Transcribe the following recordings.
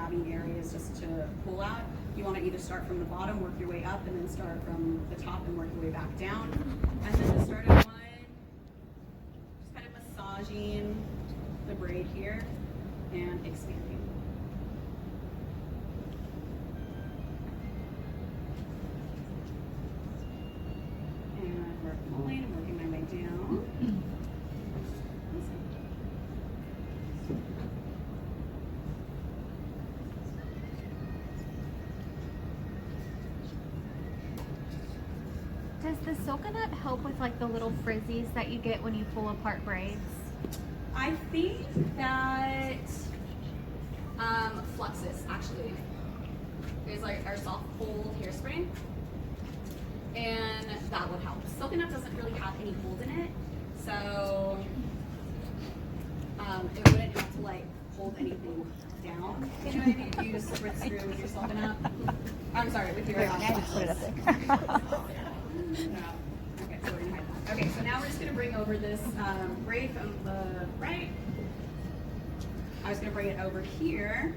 grabbing areas just to pull at. You want to either start from the bottom, work your way up, and then start from the top and work your way back down. And then to start at one, just kind of massaging the braid here and expanding. And we're pulling and working my way down. Does the Silconut help with like the little frizzies that you get when you pull apart braids? I think that Fluxus actually is like our soft hold hairspray, and that would help. Silconut doesn't really have any hold in it, so it wouldn't have to like hold anything down. You know what I mean? You just spritz through with your Silconut. I'm sorry, with your Put it up there. No. Okay, so we're gonna hide that. Okay, so now we're just gonna bring over this braid from the right. I was gonna bring it over here.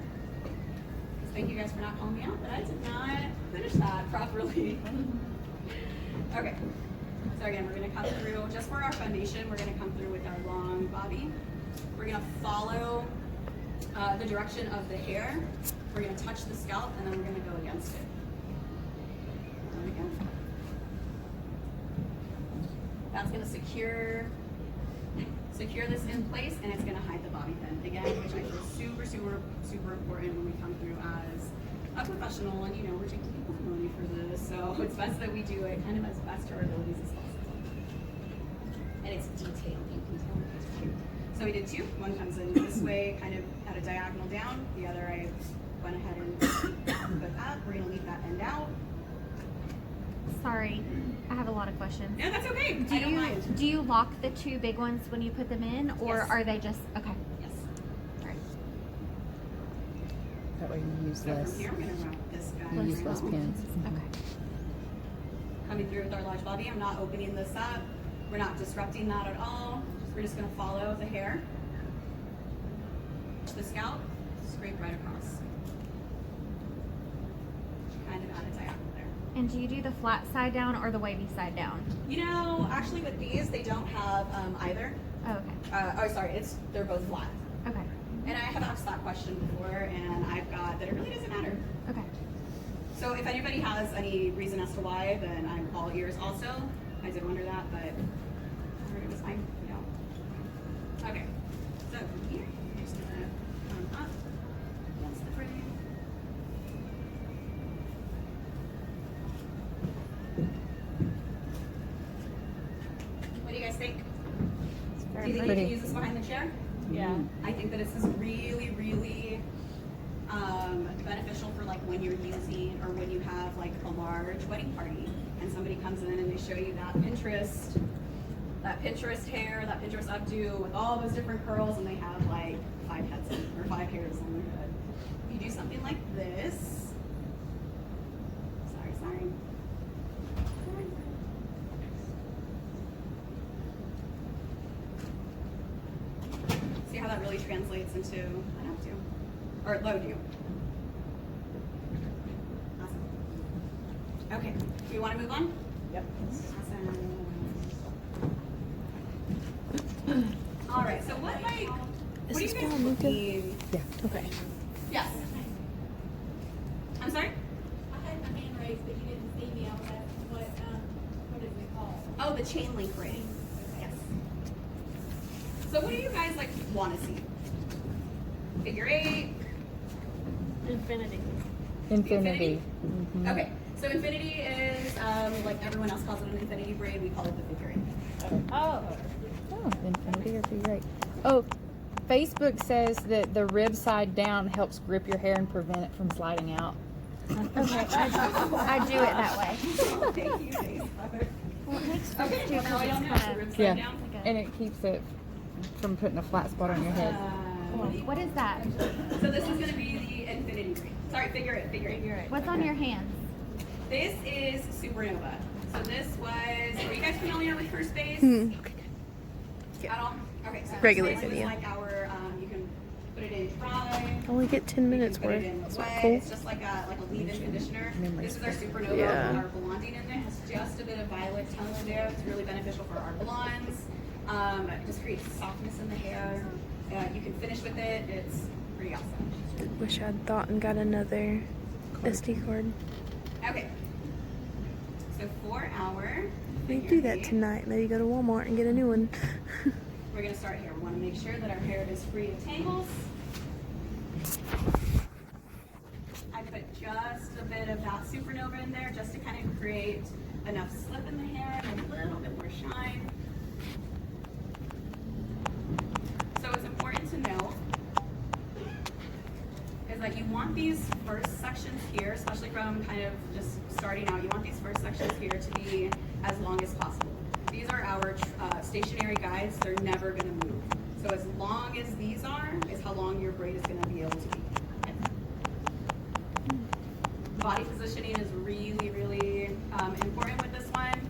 Thank you guys for not calling me out, but I did not finish that properly. Okay, so again, we're gonna come through, just for our foundation, we're gonna come through with our long bobby. We're gonna follow the direction of the hair. We're gonna touch the scalp, and then we're gonna go against it. There we go. That's going to secure this in place, and it's going to hide the bobby pin again, which I feel super important when we come through as a professional, and you know, we're taking people's money for this, so it's best that we do it kind of as best to our abilities as possible. And it's detailed, you can tell it's cute. So we did two. One comes in this way, kind of at a diagonal down. The other I went ahead and put up. We're going to leave that end out. Sorry, I have a lot of questions. No, that's okay. I don't mind. Do you lock the two big ones when you put them in, or Yes. are they just okay? Yes. All right. That way you use So less. from here, we're going to wrap this guy You use less around. pins. Okay. Coming through with our large bobby, I'm not opening this up. We're not disrupting that at all. We're just going to follow the hair, the scalp, scrape right across. Kind of at a diagonal there. And do you do the flat side down or the wavy side down? You know, actually with these, they don't have either. Oh, okay. Sorry, they're both flat. Okay. And I have asked that question before, and I've got that it really doesn't matter. Okay. So if anybody has any reason as to why, then I'm all ears also. I did wonder that, but I heard it was fine. Yeah. Okay. So from here, I'm just gonna come up against the frame. What do you guys think? Do you think you can use this behind the chair? Yeah. I think that this is really, really beneficial for like when you're using or when you have like a large wedding party and somebody comes in and they show you that Pinterest hair, that Pinterest updo with all those different curls, and they have like 5 heads or 5 hairs on their head. You do something like this. Sorry. See how that really translates into an updo or low do. Awesome. Okay, do you want to move on? Yep. Awesome. All right, so what do you guys mean? Yeah. Okay. Yes. I'm sorry? I had my hand raised, but you didn't see me. I was asking what is it called? Oh, the chain link braid. Yes. So what do you guys like want to see? Figure 8? Infinity. Infinity. Mhm. Okay, so infinity is like everyone else calls it an infinity braid. We call it the figure 8. Oh. Oh, infinity or figure 8. Oh, Facebook says that the rib side down helps grip your hair and prevent it from sliding out. Okay. I do it that way. Thank you, Facebook. Well, it makes sense Okay, too well, now I because don't it's know. So kind rib of. side Yeah. down. And it keeps it from putting a flat spot on your head. What is that? So this is going to be the infinity braid. Sorry, figure 8. Figure 8. What's on your hands? This is Supernova. So this was. Are you guys familiar with First Base? Okay. At all? Okay. So Regular First Base video. is like our. You can put it in dry. I only get 10 minutes Put it worth. in That's wet. not cool. It's just like a leave-in conditioner. This is our Supernova Yeah. with our blonding in there. It's just a bit of violet tone in there. It's really beneficial for our blondes. It just creates softness in the hair. You can finish with it. It's pretty awesome. Wish I'd thought and got another SD card. Okay. So for our We figure do that eight, tonight. Maybe go to Walmart and get a new one. we're gonna start here. We want to make sure that our hair is free of tangles. I put just a bit of that Supernova in there just to kind of create enough slip in the hair and a little bit more shine. So it's important to know is that you want these first sections here, especially from kind of just starting out, you want these first sections here to be as long as possible. These are our stationary guides. They're never going to move. So as long as these are, is how long your braid is going to be able to be. Body positioning is really, really important with this one.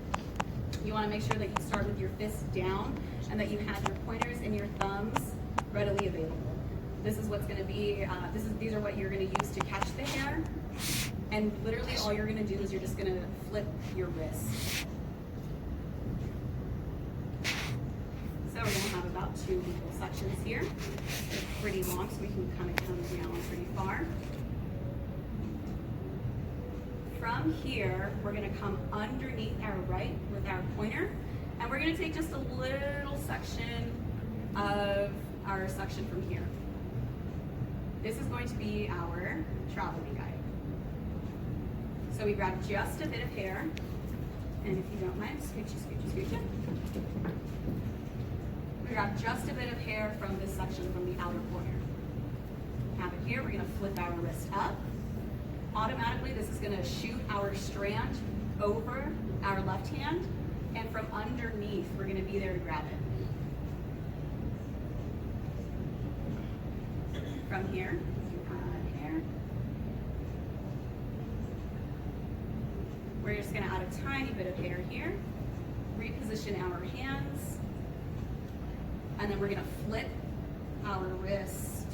You want to make sure that you start with your fists down and that you have your pointers and your thumbs readily available. This is what's going to be, these are what you're going to use to catch the hair. And literally all you're going to do is you're just going to flip your wrist. So we're going to have about 2 equal sections here. They're pretty long, so we can kind of come down pretty far. From here, we're going to come underneath our right with our pointer, and we're going to take just a little section of our section from here. This is going to be our traveling guide. So we grab just a bit of hair, and if you don't mind, scoochy, scoochy, scoochy. We grab just a bit of hair from this section from the outer corner. Have it here, we're going to flip our wrist up. Automatically, this is going to shoot our strand over our left hand, and from underneath, we're going to be there to grab it. From here, here. We're just going to add a tiny bit of hair here, reposition our hands, and then we're going to flip our wrist.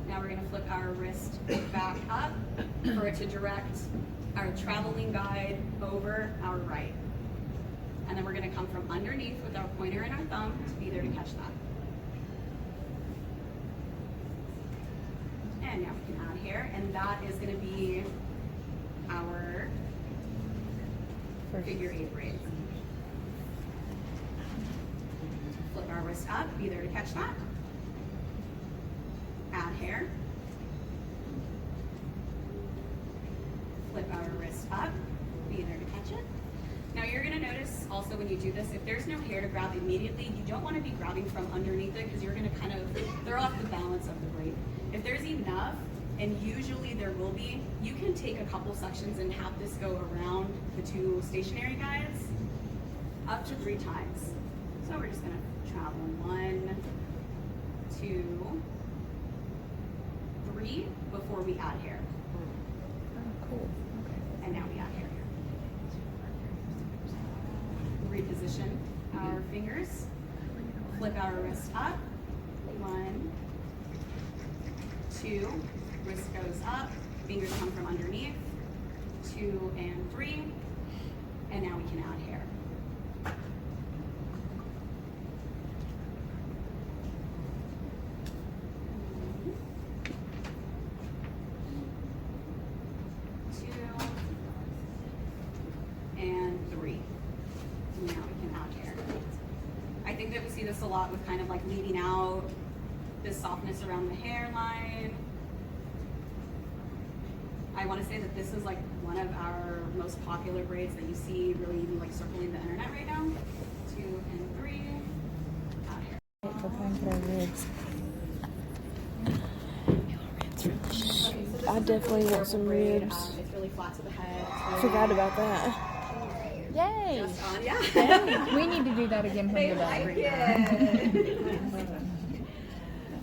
Now we're going to flip our wrist back up for it to direct our traveling guide over our right. And then we're going to come from underneath with our pointer and our thumb to be there to catch that. And now we can add hair, and that is going to be our figure 8 braid. Flip our wrist up, be there to catch that. Add hair. Flip our wrist up, be there to catch it. Now you're going to notice also when you do this, if there's no hair to grab immediately, you don't want to be grabbing from underneath it because you're going to kind of throw off the balance of the braid. If there's enough, and usually there will be, you can take a couple sections and have this go around the 2 stationary guides up to 3 times. So we're just going to travel 1, 2, 3 before we add hair. Oh, cool. Okay. And now we add hair. Reposition our fingers. Flip our wrist up. 1, 2. Wrist goes up. Fingers come from underneath. 2 and 3. And now we can add hair. I think that we see this a lot with kind of like leaving out this softness around the hairline. I want to say that this is like one of our most popular braids that you see really even like circling the internet right now. 2 and 3. Out here. We're playing for our ribs. Okay, so this I is a definitely really want durable some braid. ribs. It's really flat to the head. It's really Forgot about that. Yay! just on, yeah. Yay! We need to do that again when They you're done. like it.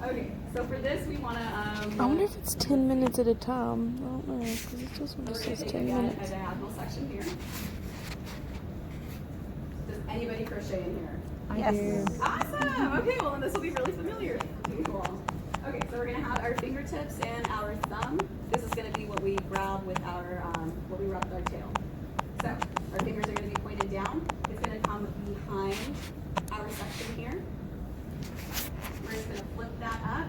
Okay, so for this we want to. I wonder if it's 10 minutes at a time. I don't know, because it just We're going says to take 10 again minutes. a diagonal section here. Does anybody crochet in here? I do. Awesome. Okay, well then this will be really familiar. Cool. Okay, so we're gonna have our fingertips and our thumb. This is gonna be what we grab with our what we rub with our tail. So our fingers are gonna be pointed down. It's gonna come behind our section here. We're just gonna flip that up.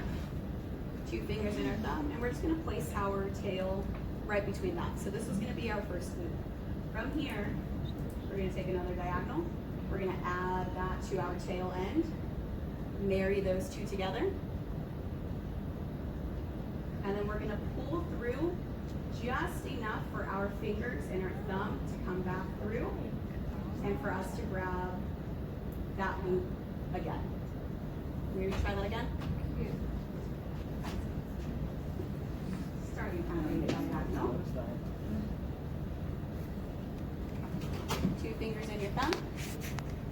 2 fingers in our thumb, and we're just gonna place our tail right between that. So this is gonna be our first loop. From here, we're gonna take another diagonal. We're gonna add that to our tail end, marry those 2 together, and then we're gonna pull through just enough for our fingers and our thumb to come back through, and for us to grab that loop again. Maybe try that again? Starting kind of in the diagonal. 2 fingers in your thumb.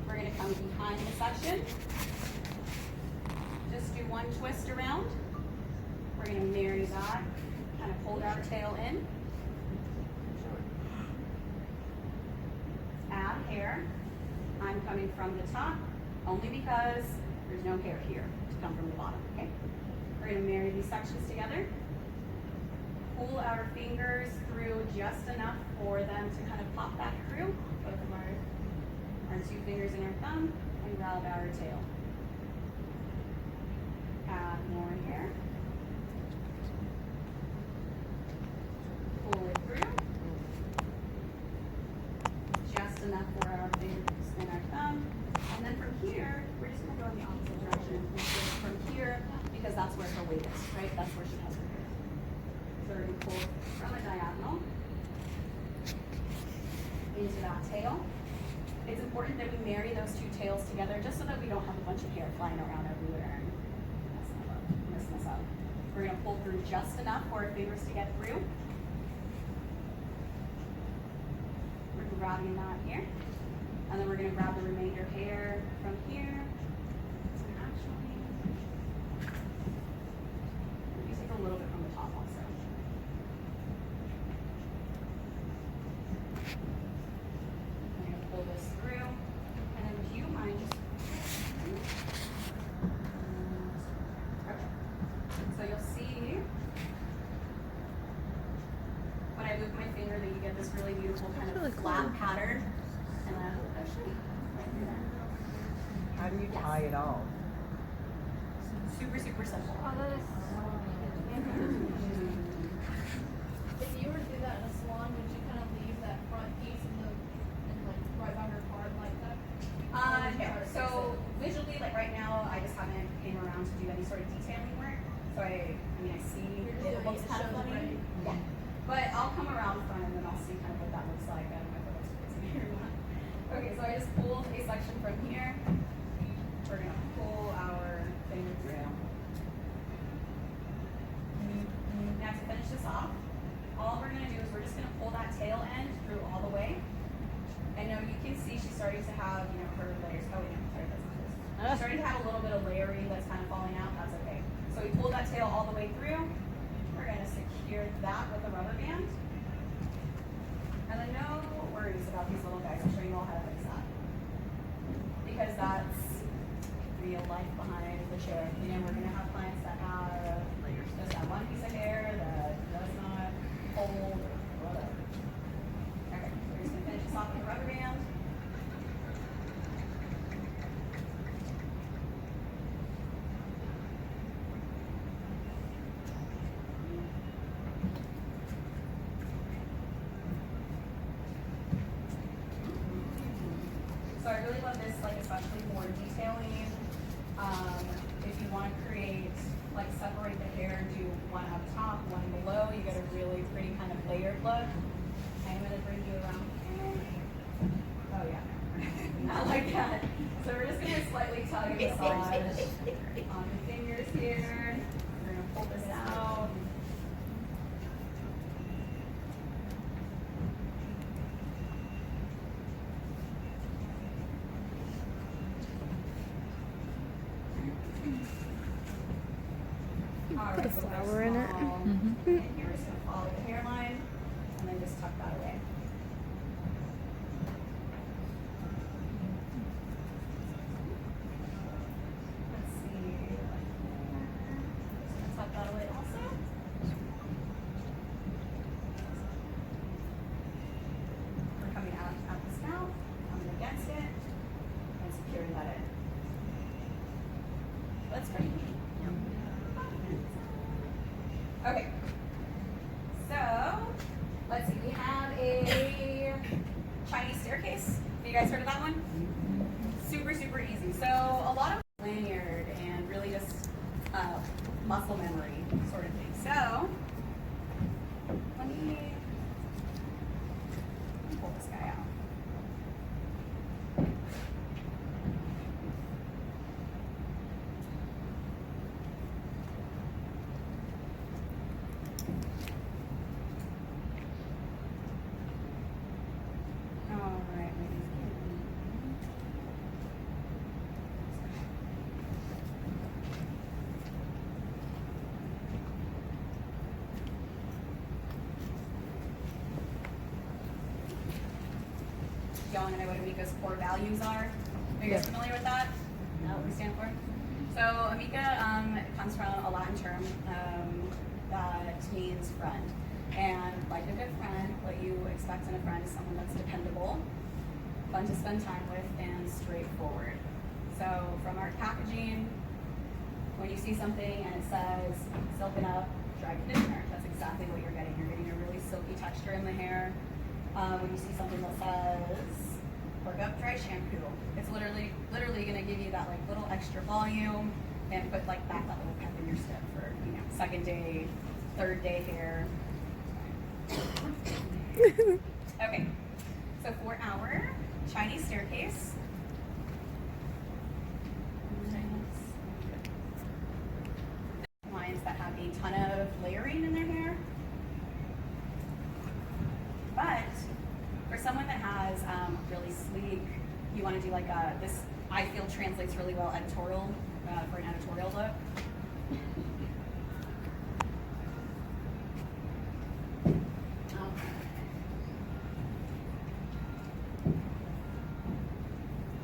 We're going to come behind the section. Just do 1 twist around. We're going to marry that, kind of hold our tail in. Add hair. I'm coming from the top only because there's no hair here to come from the bottom, okay? We're going to marry these sections together. Pull our fingers through just enough for them to kind of pop back through. Both of our 2 fingers in our thumb and grab our tail. Add more hair. Pull it through. Just enough for our fingers and our thumb. And then from here, we're just going to go in the opposite direction. From here, because that's where her weight is, right? That's where she has her hair. So we're going to pull from a diagonal into that tail. It's important that we marry those 2 tails together just so that we don't have a bunch of hair flying around everywhere and messing us up. We're going to pull through just enough for our fingers to get through. We're grabbing that here. And then we're going to grab the remainder hair from here. So actually, maybe take a little bit from the top also. I'm going to pull this through. And then do you mind just... Okay. So you'll see when I move my finger that you get this really beautiful kind of flat pattern. And then I'll show you right through there. How do you tie it off? Super, super simple. If you were to do that in a salon, would you kind of leave that front piece in like right by her part like that? No. So visually, like right now, I just haven't came around to do any sort of detailing work. So I mean, I see it looks kind of funny. Yeah. But I'll come around front and then I'll see kind of what that looks like. I don't know if it looks crazy or not. Okay, so I just pulled a section from here. We're gonna pull our finger through. Now to finish this off, all we're gonna do is we're just gonna pull that tail end through all the way. And now you can see she's starting to have, you know, her layers. Oh, yeah, sorry, that's not this. She's starting to have a little bit of layering that's kind of falling out. That's okay. So we pull that tail all the way through. We're gonna secure that with a rubber band. And then no worries about these little guys. I'll show you all how to fix that. Because that's real life behind the chair. You know, we're gonna have clients that have just that one piece of hair that does not hold or whatever. Okay, we're just gonna finish this off with a rubber band. So I really love this, like especially for detailing. If you want to create, like separate the hair, do one up top, one below, you get a really pretty kind of layered look. I'm gonna bring you around. Oh yeah, not like that. So we're just gonna slightly tug and massage on the fingers here. We're gonna pull this out. Put a flower in it. And here we're just gonna follow the hairline and then just tuck that away. Okay. So, let's see. We have a Chinese staircase. Have you guys heard of that one? Super, super easy. So, a lot of lanyard and really just muscle memory sort of thing. So, let me pull this guy out. All right, ladies. Y'all want to know what Amika's core values are? Are you guys familiar with that? Know what we stand for? So Amika comes from a Latin term that means friend. And like a good friend, what you expect in a friend is someone that's dependable, fun to spend time with, and straightforward. So from our packaging, when you see something and it says silken up dry conditioner, that's exactly what you're getting. You're getting a really silky texture in the hair. When you see something that says work up dry shampoo, it's literally gonna give you that like little extra volume and put like back that little pep in your step for, you know, second day, third day hair. Okay, so for our Chinese staircase, clients that have a ton of layering in their hair. But for someone that has really sleek, you want to do like this, I feel translates really well editorial, for an editorial look.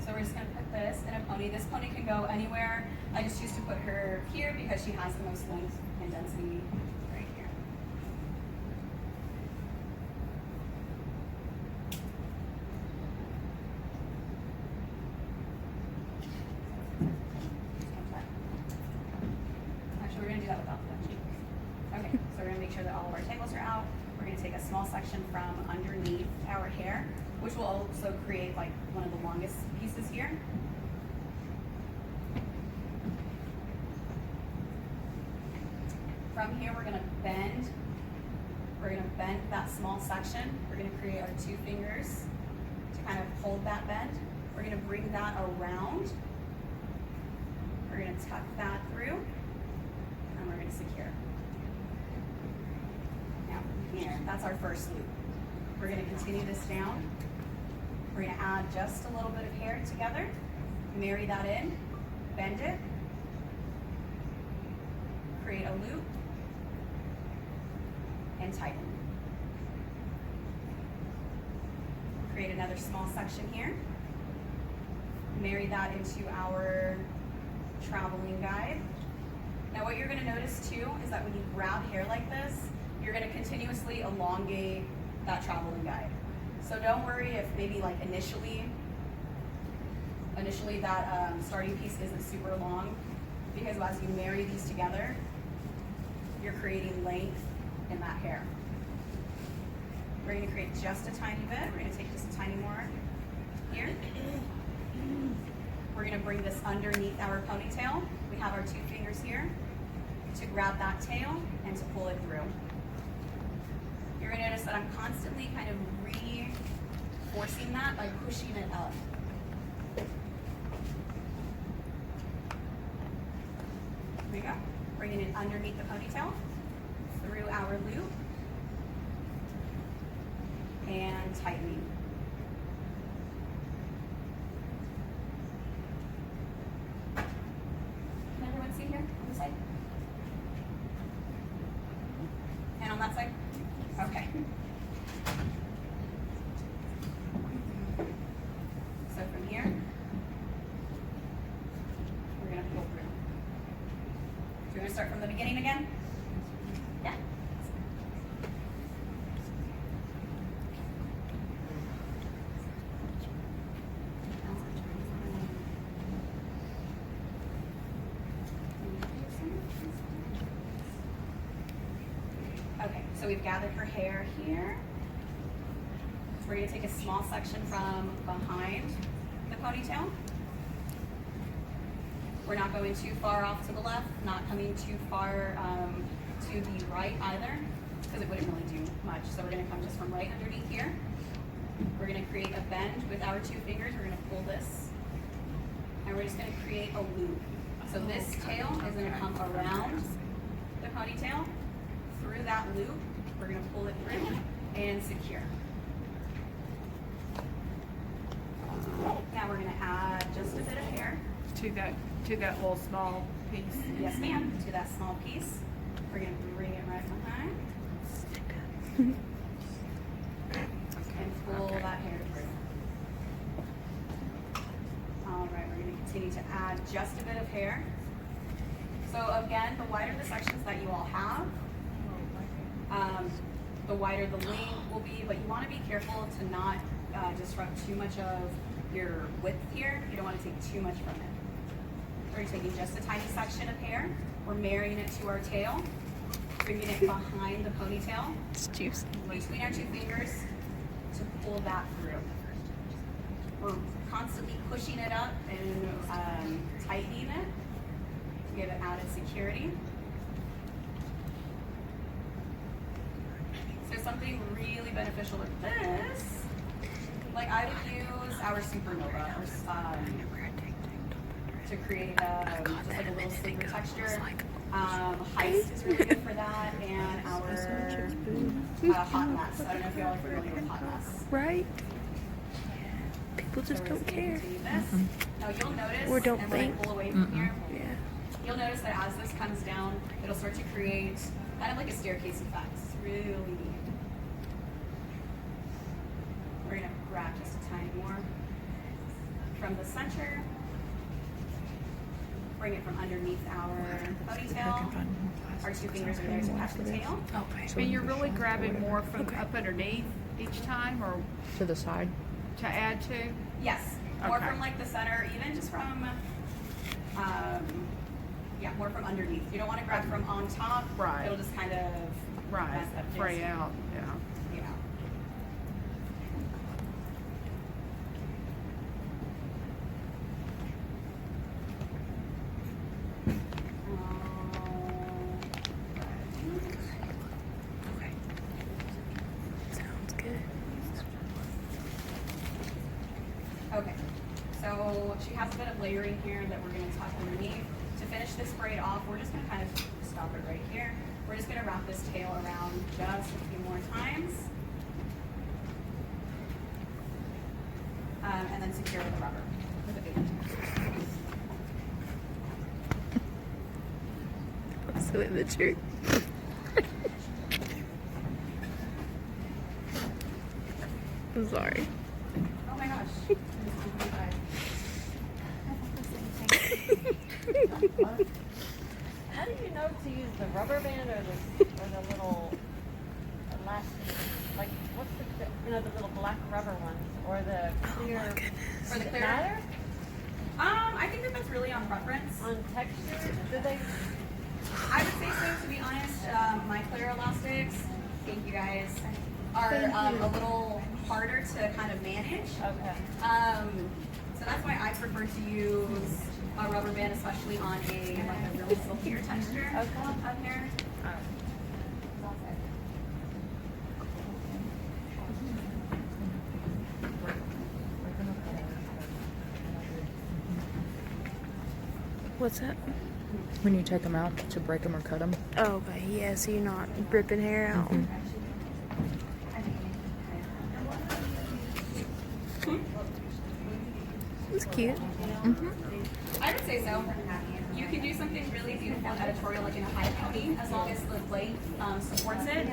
So we're just going to put this in a pony. This pony can go anywhere. I just choose to put her here because she has the most length and density right here. Actually, we're going to do that without the Okay, so we're going to make sure that all of our tangles are out. We're going to take a small section from underneath our hair, which will also create like one of the longest pieces here. From here, we're going to bend. We're going to bend that small section. We're going to create our 2 fingers to kind of hold that bend. We're going to bring that around. We're going to tuck that through, and we're going to secure. Now, from here, that's our first loop. We're going to continue this down. We're going to add just a little bit of hair together, marry that in, bend it, create a loop, and tighten. Create another small section here. Marry that into our traveling guide. Now what you're going to notice too is that when you grab hair like this, you're going to continuously elongate that traveling guide. So don't worry if maybe like initially that starting piece isn't super long, because as you marry these together, you're creating length in that hair. We're going to create just a tiny bit. We're going to take just a tiny more here. We're going to bring this underneath our ponytail. We have our 2 fingers here to grab that tail and to pull it through. You're going to notice that I'm constantly kind of reinforcing that by pushing it up. There we go. Bringing it underneath the ponytail, through our loop, and tightening. Can everyone see here on this side? And on that side? Okay. So from here, we're going to pull through. So we're going to start from the beginning again? Yeah. So we've gathered her hair here. We're going to take a small section from behind the ponytail. We're not going too far off to the left, not coming too far to the right either, because it wouldn't really do much. So we're going to come just from right underneath here. We're going to create a bend with our 2 fingers. We're going to pull this, and we're just going to create a loop. So this tail is going to come around the ponytail. Through that loop, we're going to pull it through and secure. Now we're going to add just a bit of hair. To that little small piece. Yes, ma'am. To that small piece. We're going to bring it right behind. And pull that hair through. All right, we're going to continue to add just a bit of hair. So again, the wider the sections that you all have, the wider the length will be, but you want to be careful to not disrupt too much of your width here. You don't want to take too much from it. We're taking just a tiny section of hair. We're marrying it to our tail, bringing it behind the ponytail. It's juicy. Between our 2 fingers to pull that through. We're constantly pushing it up and tightening it to give it added security. So something really beneficial with this, like I would use our Supernova or to create just like a little sleeker texture. Heist is really good for that, and our hot mess. I don't know if y'all are familiar with hot mess. Right? People just don't care. Now you'll notice, Or don't and when I think. pull away from here, Yeah. you'll notice that as this comes down, it'll start to create kind of like a staircase effect. It's really neat. We're gonna grab just a tiny more from the center. Bring it from underneath our ponytail. Our 2 fingers are there to catch the tail. And you're really grabbing more from up underneath each time, or To the side. to add to? Yes, more Okay. from like the center, even just from, yeah, more from underneath. You don't want to grab from on top. Right. It'll just kind of Right, mess up fray things. out, yeah. Yeah. Sounds good. Okay, so she has a bit of layering here that we're going to tuck underneath. To finish this braid off, we're just going to kind of stop it right here. We're just going to wrap this tail around just a few more times. And then secure with the rubber. With a big I'm so immature. I'm sorry. Oh my gosh. How do you know to use the rubber band or the little elastic? Like, what's the little black rubber ones or the clear? Oh my goodness. For the Does it clear? matter I think that that's really on preference. on texture? Do they? I would say so, to be honest. My clear elastics, thank you guys, are a little harder to kind of manage. Okay. So that's why I prefer to use a rubber band, especially on a really silkier texture up here. What's that? When you take them out to break them or cut them. Oh, okay. Yeah, so you're not ripping hair out. It's cute. I would say so. You can do something really beautiful and editorial, like in a high pony, as long as the length supports it.